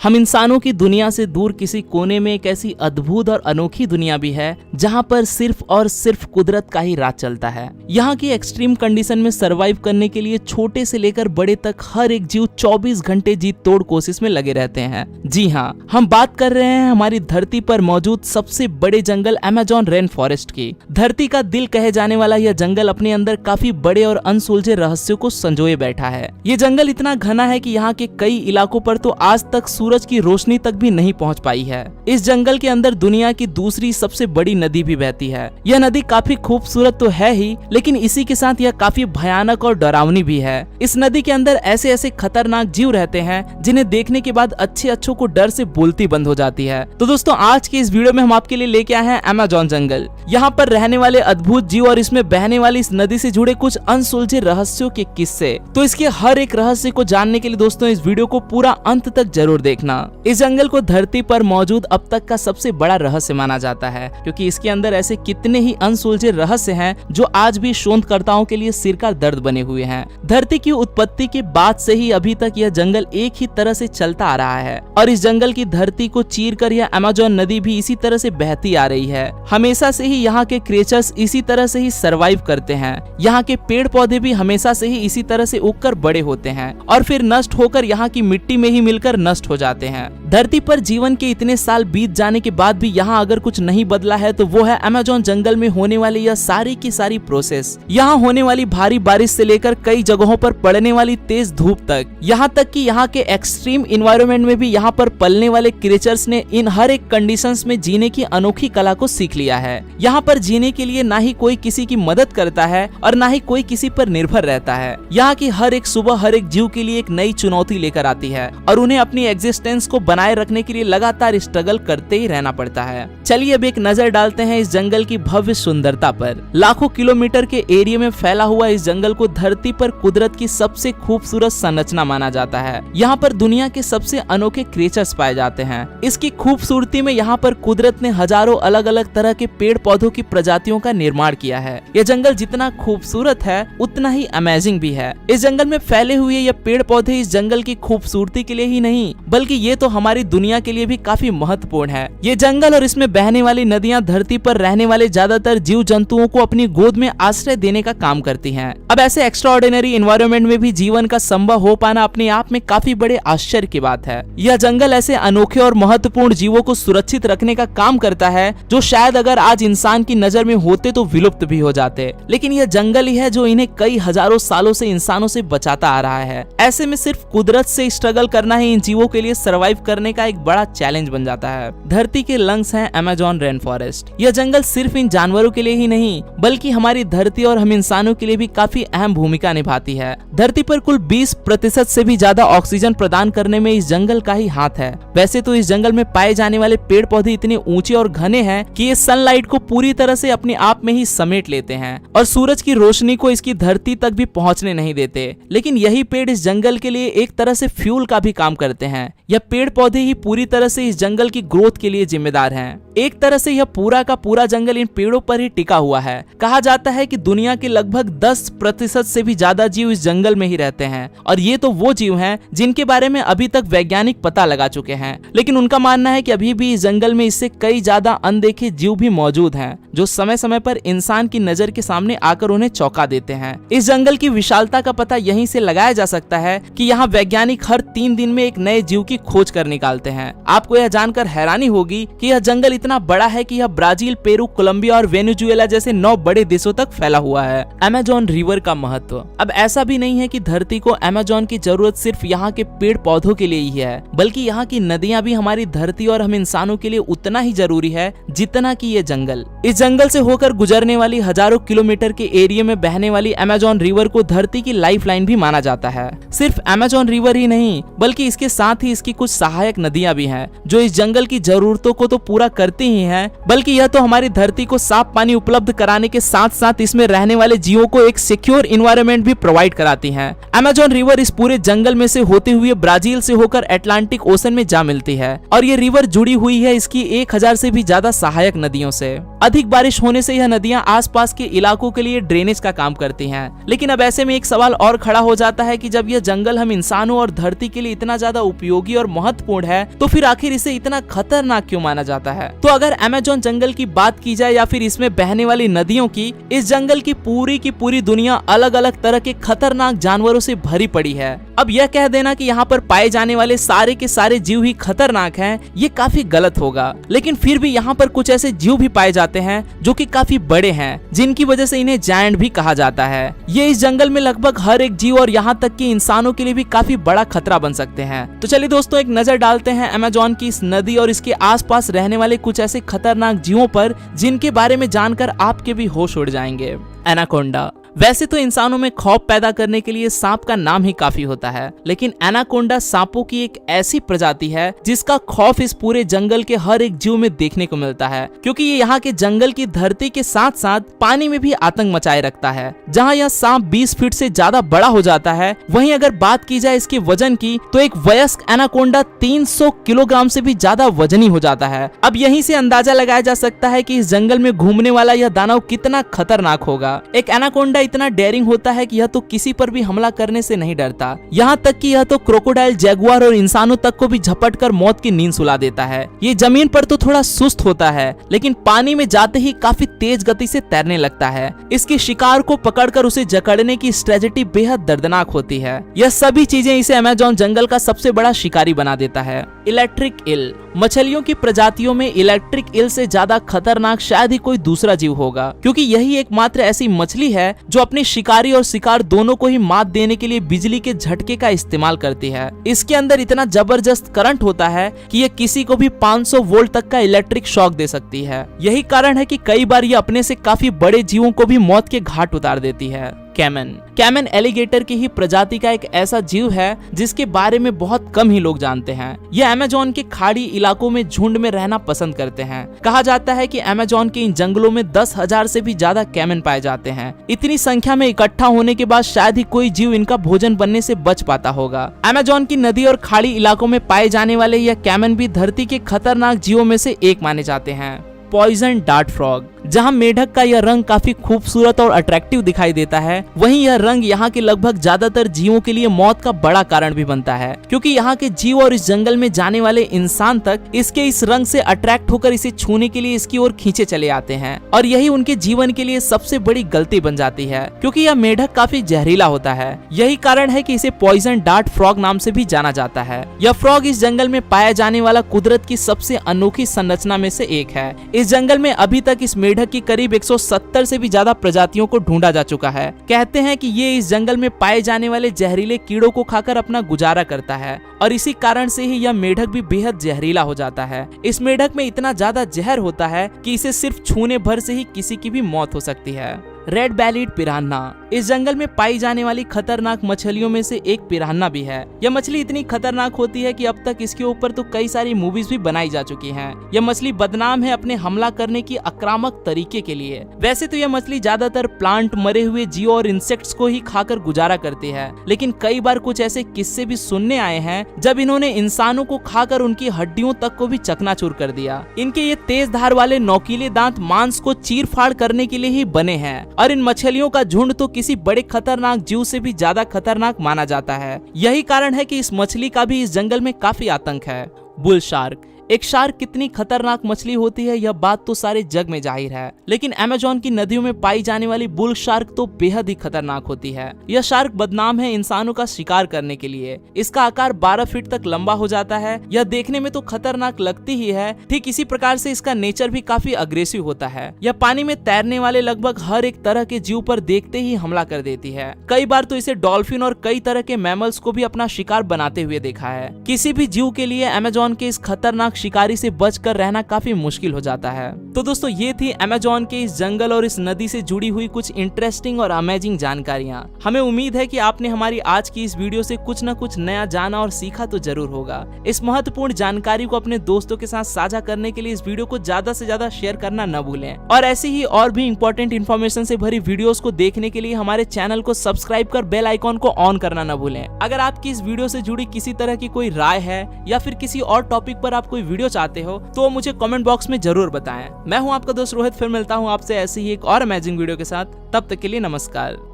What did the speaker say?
हम इंसानों की दुनिया से दूर किसी कोने में एक ऐसी अद्भुत और अनोखी दुनिया भी है जहाँ पर सिर्फ और सिर्फ कुदरत का ही राज चलता है। यहाँ की एक्सट्रीम कंडीशन में सरवाइव करने के लिए छोटे से लेकर बड़े तक हर एक जीव 24 घंटे जी तोड़ कोशिश में लगे रहते हैं। जी हाँ, हम बात कर रहे हैं हमारी धरती पर मौजूद सबसे बड़े जंगल अमेज़न रेन फॉरेस्ट की। धरती का दिल कहे जाने वाला यह जंगल अपने अंदर काफी बड़े और अनसुलझे रहस्यों को संजोए बैठा है। ये जंगल इतना घना है कि यहाँ के कई इलाकों पर तो आज तक सूरज की रोशनी तक भी नहीं पहुँच पाई है। इस जंगल के अंदर दुनिया की दूसरी सबसे बड़ी नदी भी बहती है। यह नदी काफी खूबसूरत तो है ही, लेकिन इसी के साथ यह काफी भयानक और डरावनी भी है। इस नदी के अंदर ऐसे ऐसे खतरनाक जीव रहते हैं जिन्हें देखने के बाद अच्छों को डर से बोलती बंद हो जाती है। तो दोस्तों, आज की इस वीडियो में हम आपके लिए लेके आए हैं अमेज़न जंगल। यहाँ पर रहने वाले अद्भुत जीव और इसमें बहने वाली इस नदी से जुड़े कुछ अनसुलझे रहस्यों के किस्से। तो इसके हर एक रहस्य को जानने के लिए दोस्तों इस वीडियो को पूरा अंत तक जरूर देखना। इस जंगल को धरती पर मौजूद अब तक का सबसे बड़ा रहस्य माना जाता है, क्योंकि इसके अंदर ऐसे कितने ही अनसुलझे रहस्य हैं जो आज भी शोधकर्ताओं के लिए सिर का दर्द बने हुए हैं। धरती की उत्पत्ति के बाद से ही अभी तक यह जंगल एक ही तरह से चलता आ रहा है और इस जंगल की धरती को चीरकर यह अमेज़न नदी भी इसी तरह से बहती आ रही है। हमेशा से ही यहाँ के क्रिएचर्स इसी तरह से ही सरवाइव करते हैं। यहाँ के पेड़ पौधे भी हमेशा से ही इसी तरह से उगकर बड़े होते हैं और फिर नष्ट होकर यहाँ की मिट्टी में ही मिलकर नष्ट हो जाते हैं। धरती पर जीवन के इतने साल बीत जाने के बाद भी यहाँ अगर कुछ नहीं बदला है तो वो है अमेज़न जंगल में होने वाली यह सारी की सारी प्रोसेस। यहाँ होने वाली भारी बारिश से लेकर कई जगहों पर पड़ने वाली तेज धूप तक, यहाँ तक कि यहाँ के एक्सट्रीम एनवायरनमेंट में भी यहाँ पर पलने वाले क्रिएचर्स ने इन हर एक कंडीशंस में जीने की अनोखी कला को सीख लिया है। यहाँ पर जीने के लिए ना ही कोई किसी की मदद करता है और ना ही कोई किसी पर निर्भर रहता है। यहाँ की हर एक सुबह हर एक जीव के लिए एक नई चुनौती लेकर आती है और उन्हें अपनी एग्जिस्टेंस को बनाए रखने के लिए लगातार स्ट्रगल करते ही रहना पड़ता है। चलिए अब एक नजर डालते हैं इस जंगल की भव्य सुंदरता पर। लाखों किलोमीटर के एरिया में फैला हुआ इस जंगल को धरती पर कुदरत की सबसे खूबसूरत संरचना माना जाता है। यहाँ पर दुनिया के सबसे अनोखे क्रिएचर्स पाए जाते हैं। इसकी खूबसूरती में यहाँ पर कुदरत ने हजारों अलग अलग तरह के पेड़ पौधों की प्रजातियों का निर्माण किया है। यह जंगल जितना खूबसूरत है उतना ही अमेजिंग भी है। इस जंगल में फैले हुए ये पेड़ पौधे इस जंगल की खूबसूरती के लिए ही नहीं बल्कि ये तो हमारी दुनिया के लिए भी काफी महत्वपूर्ण है। ये जंगल और इसमें बहने वाली नदियां धरती पर रहने वाले ज्यादातर जीव जंतुओं को अपनी गोद में आश्रय देने का काम करती हैं। अब ऐसे एक्स्ट्राऑर्डिनरी एनवायरनमेंट में भी जीवन का संभव हो पाना अपने आप में काफी बड़े आश्चर्य की बात है। यह जंगल ऐसे अनोखे और महत्वपूर्ण जीवों को सुरक्षित रखने का काम करता है जो शायद अगर आज इंसान की नजर में होते तो विलुप्त भी हो जाते, लेकिन यह जंगल ही है जो इन्हें कई हजारों सालों से इंसानों से बचाता आ रहा है। ऐसे में सिर्फ कुदरत से स्ट्रगल करना ही इन जीवों के लिए सरवाइव करने का एक बड़ा चैलेंज बन जाता है। धरती के लंग्स हैं अमेज़न रेन फॉरेस्ट। यह जंगल सिर्फ इन जानवरों के लिए ही नहीं बल्कि हमारी धरती और हम इंसानों के लिए भी काफी अहम भूमिका निभाती है। धरती पर कुल 20% से भी ज्यादा ऑक्सीजन प्रदान करने में इस जंगल का ही हाथ है। वैसे तो इस जंगल में पाए जाने वाले पेड़ पौधे इतने ऊंचे और घने हैं कि ये सनलाइट को पूरी तरह से अपने आप में ही समेट लेते हैं और सूरज की रोशनी को इसकी धरती तक भी पहुंचने नहीं देते। लेकिन यही पेड़ इस जंगल के लिए एक तरह से फ्यूल का भी काम करते हैं। यह पेड़ पौधे ही पूरी तरह से इस जंगल की ग्रोथ के लिए जिम्मेदार हैं। एक तरह से यह पूरा का पूरा जंगल इन पेड़ों पर ही टिका हुआ है। कहा जाता है कि दुनिया के लगभग 10% से भी ज्यादा जीव इस जंगल में ही रहते हैं और ये तो वो जीव हैं जिनके बारे में अभी तक वैज्ञानिक पता लगा चुके हैं, लेकिन उनका मानना है कि अभी भी इस जंगल में इससे कई ज्यादा अनदेखे जीव भी मौजूद हैं जो समय समय पर इंसान की नजर के सामने आकर उन्हें चौंका देते हैं। इस जंगल की विशालता का पता यहीं से लगाया जा सकता है कि यहाँ वैज्ञानिक हर 3 दिन में एक नए जीव की खोज कर निकालते हैं। आपको यह जानकर हैरानी होगी कि यह जंगल इतना बड़ा है कि यह ब्राजील, पेरू, कोलंबिया और वेनेजुएला जैसे 9 बड़े देशों तक फैला हुआ है। अमेज़न रिवर का महत्व। अब ऐसा भी नहीं है कि धरती को अमेज़न की जरूरत सिर्फ यहाँ के पेड़ पौधों के लिए ही है, बल्कि यहाँ की नदियाँ भी हमारी धरती और हम इंसानों के लिए उतना ही जरूरी है जितना कि ये जंगल। इस जंगल से होकर गुजरने वाली हजारों किलोमीटर के एरिया में बहने वाली अमेज़न रिवर को धरती की लाइफलाइन भी माना जाता है। सिर्फ अमेज़न रिवर ही नहीं बल्कि इसके साथ ही इसकी कुछ सहायक नदियां भी हैं जो इस जंगल की जरूरतों को तो पूरा करती ही हैं, बल्कि यह तो हमारी धरती को साफ पानी उपलब्ध कराने के साथ साथ इसमें रहने वाले जीवों को एक सिक्योर एनवायरनमेंट भी प्रोवाइड कराती हैं। अमेज़न रिवर इस पूरे जंगल में से होते हुए ब्राजील से होकर अटलांटिक ओशन में जा मिलती है और ये रिवर जुड़ी हुई है इसकी 1000 से भी ज्यादा सहायक नदियों से। अधिक बारिश होने से यह नदियां आसपास के इलाकों के लिए ड्रेनेज का काम करती हैं। लेकिन अब ऐसे में एक सवाल और खड़ा हो जाता है कि जब यह जंगल हम इंसानों और धरती के लिए इतना ज्यादा उपयोगी और महत्वपूर्ण है, तो फिर आखिर इसे इतना खतरनाक क्यों माना जाता है? तो अगर अमेज़न जंगल की बात की जाए या फिर इसमें बहने वाली नदियों की, इस जंगल की पूरी दुनिया अलग अलग तरह के खतरनाक जानवरों से भरी पड़ी है। अब यह कह देना कि यहाँ पर पाए जाने वाले सारे के सारे जीव ही खतरनाक हैं, ये काफी गलत होगा। लेकिन फिर भी यहाँ पर कुछ ऐसे जीव भी पाए जाते हैं जो कि काफी बड़े हैं, जिनकी वजह से इन्हें जायंट भी कहा जाता है। ये इस जंगल में लगभग हर एक जीव और यहाँ तक कि इंसानों के लिए भी काफी बड़ा खतरा बन सकते हैं। तो चलिए दोस्तों, एक नजर डालते हैं अमेज़न की इस नदी और इसके आसपास रहने वाले कुछ ऐसे खतरनाक जीवों पर जिनके बारे में जानकर आपके भी होश उड़ जाएंगे। एनाकोंडा। वैसे तो इंसानों में खौफ पैदा करने के लिए सांप का नाम ही काफी होता है, लेकिन एनाकोंडा सांपों की एक ऐसी प्रजाति है जिसका खौफ इस पूरे जंगल के हर एक जीव में देखने को मिलता है, क्योंकि ये यहाँ के जंगल की धरती के साथ साथ पानी में भी आतंक मचाए रखता है। जहाँ यह सांप 20 फीट से ज्यादा बड़ा हो जाता है, वहीं अगर बात की जाए इसके वजन की, तो एक वयस्क एनाकोंडा 300 किलोग्राम से भी ज्यादा वजनी हो जाता है। अब यहीं से अंदाजा लगाया जा सकता है कि इस जंगल में घूमने वाला यह दानव कितना खतरनाक होगा। एक एनाकोंडा इतना डेयरिंग होता है कि यह तो किसी पर भी हमला करने से नहीं डरता, यहाँ तक कि यह तो क्रोकोडाइल, जैगुआर और इंसानों तक को भी झपटकर मौत की नींद सुला देता है। ये जमीन पर तो थोड़ा सुस्त होता है, लेकिन पानी में जाते ही काफी तेज गति से तैरने लगता है। इसके शिकार को पकड़कर उसे जकड़ने की स्ट्रेटजी बेहद दर्दनाक होती है। यह सभी चीजें इसे अमेज़न जंगल का सबसे बड़ा शिकारी बना देता है। Electric eel. मछलियों की प्रजातियों में इलेक्ट्रिक ईल से ज्यादा खतरनाक शायद ही कोई दूसरा जीव होगा, क्योंकि यही एकमात्र ऐसी मछली है जो अपने शिकारी और शिकार दोनों को ही मात देने के लिए बिजली के झटके का इस्तेमाल करती है। इसके अंदर इतना जबरदस्त करंट होता है कि यह किसी को भी 500 वोल्ट तक का इलेक्ट्रिक शॉक दे सकती है। यही कारण है कि कई बार यह अपने से काफी बड़े जीवों को भी मौत के घाट उतार देती है। कैमन एलिगेटर की ही प्रजाति का एक ऐसा जीव है जिसके बारे में बहुत कम ही लोग जानते हैं। यह अमेज़न के खाड़ी इलाकों में झुंड में रहना पसंद करते हैं। कहा जाता है कि अमेज़न के इन जंगलों में 10,000 से भी ज्यादा कैमन पाए जाते हैं। इतनी संख्या में इकट्ठा होने के बाद शायद ही कोई जीव इनका भोजन बनने से बच पाता होगा। अमेज़न की नदी और खाड़ी इलाकों में पाए जाने वाले यह कैमन भी धरती के खतरनाक जीवों में से एक माने जाते हैं। Poison dart frog. जहां मेढक का यह रंग काफी खूबसूरत और अट्रैक्टिव दिखाई देता है, वहीं यह रंग यहाँ के लगभग ज्यादातर जीवों के लिए मौत का बड़ा कारण भी बनता है, क्योंकि यहाँ के जीव और इस जंगल में जाने वाले इंसान तक इसके इस रंग से अट्रैक्ट होकर इसे छूने के लिए इसकी ओर खींचे चले आते हैं। और यही उनके जीवन के लिए सबसे बड़ी गलती बन जाती है, क्योंकि यह मेढक काफी जहरीला होता है। यही कारण है कि इसे पॉइजन डार्ट फ्रॉग नाम से भी जाना जाता है। यह फ्रॉग इस जंगल में पाया जाने वाला कुदरत की सबसे अनोखी संरचना में से एक है। इस जंगल में अभी तक इस मेढक की करीब 170 से भी ज्यादा प्रजातियों को ढूंढा जा चुका है। कहते हैं कि ये इस जंगल में पाए जाने वाले जहरीले कीड़ों को खाकर अपना गुजारा करता है, और इसी कारण से ही यह मेढक भी बेहद जहरीला हो जाता है। इस मेढक में इतना ज्यादा जहर होता है कि इसे सिर्फ छूने भर से ही किसी की भी मौत हो सकती है। Red bellied piranha. इस जंगल में पाई जाने वाली खतरनाक मछलियों में से एक पिरान्हा भी है। यह मछली इतनी खतरनाक होती है कि अब तक इसके ऊपर तो कई सारी मूवीज भी बनाई जा चुकी हैं। यह मछली बदनाम है अपने हमला करने की आक्रामक तरीके के लिए। वैसे तो यह मछली ज्यादातर प्लांट, मरे हुए जीव और इंसेक्ट्स को ही खाकर गुजारा करती है, लेकिन कई बार कुछ ऐसे किस्से भी सुनने आए हैं जब इन्होंने इंसानों को खाकर उनकी हड्डियों तक को भी चकनाचूर कर दिया। इनके ये तेज धार वाले नोकीले दांत मांस को चीर फाड़ करने के लिए ही बने हैं, और इन मछलियों का झुंड तो किसी बड़े खतरनाक जीव से भी ज्यादा खतरनाक माना जाता है। यही कारण है कि इस मछली का भी इस जंगल में काफी आतंक है। Bull shark. एक शार्क कितनी खतरनाक मछली होती है यह बात तो सारे जग में जाहिर है, लेकिन अमेज़न की नदियों में पाई जाने वाली बुल शार्क तो बेहद ही खतरनाक होती है। यह शार्क बदनाम है इंसानों का शिकार करने के लिए। इसका आकार 12 फीट तक लंबा हो जाता है। यह देखने में तो खतरनाक लगती ही है, ठीक इसी प्रकार से इसका नेचर भी काफी अग्रेसिव होता है। यह पानी में तैरने वाले लगभग हर एक तरह के जीव पर देखते ही हमला कर देती है। कई बार तो इसे डॉल्फिन और कई तरह के मैमल्स को भी अपना शिकार बनाते हुए देखा है। किसी भी जीव के लिए अमेज़न के इस खतरनाक शिकारी से बचकर रहना काफी मुश्किल हो जाता है। तो दोस्तों, ये थी अमेज़न के इस जंगल और इस नदी से जुड़ी हुई कुछ इंटरेस्टिंग और अमेजिंग जानकारियां। हमें उम्मीद है कि आपने हमारी आज की इस वीडियो से कुछ न कुछ नया जाना और सीखा तो जरूर होगा। इस महत्वपूर्ण जानकारी को अपने दोस्तों के साथ साझा करने के लिए इस वीडियो को ज्यादा से ज्यादा शेयर करना न भूलें, और ऐसी ही और भी इंपॉर्टेंट इन्फॉर्मेशन से भरी वीडियोस को देखने के लिए हमारे चैनल को सब्सक्राइब कर बेल आइकॉन को ऑन करना न भूलें। अगर आपकी इस वीडियो से जुड़ी किसी तरह की कोई राय है या फिर किसी और टॉपिक पर आप कोई वीडियो चाहते हो तो मुझे कमेंट बॉक्स में जरूर बताएं। मैं हूं आपका दोस्त रोहित, फिर मिलता हूं आपसे ऐसी ही एक और अमेजिंग वीडियो के साथ। तब तक के लिए नमस्कार।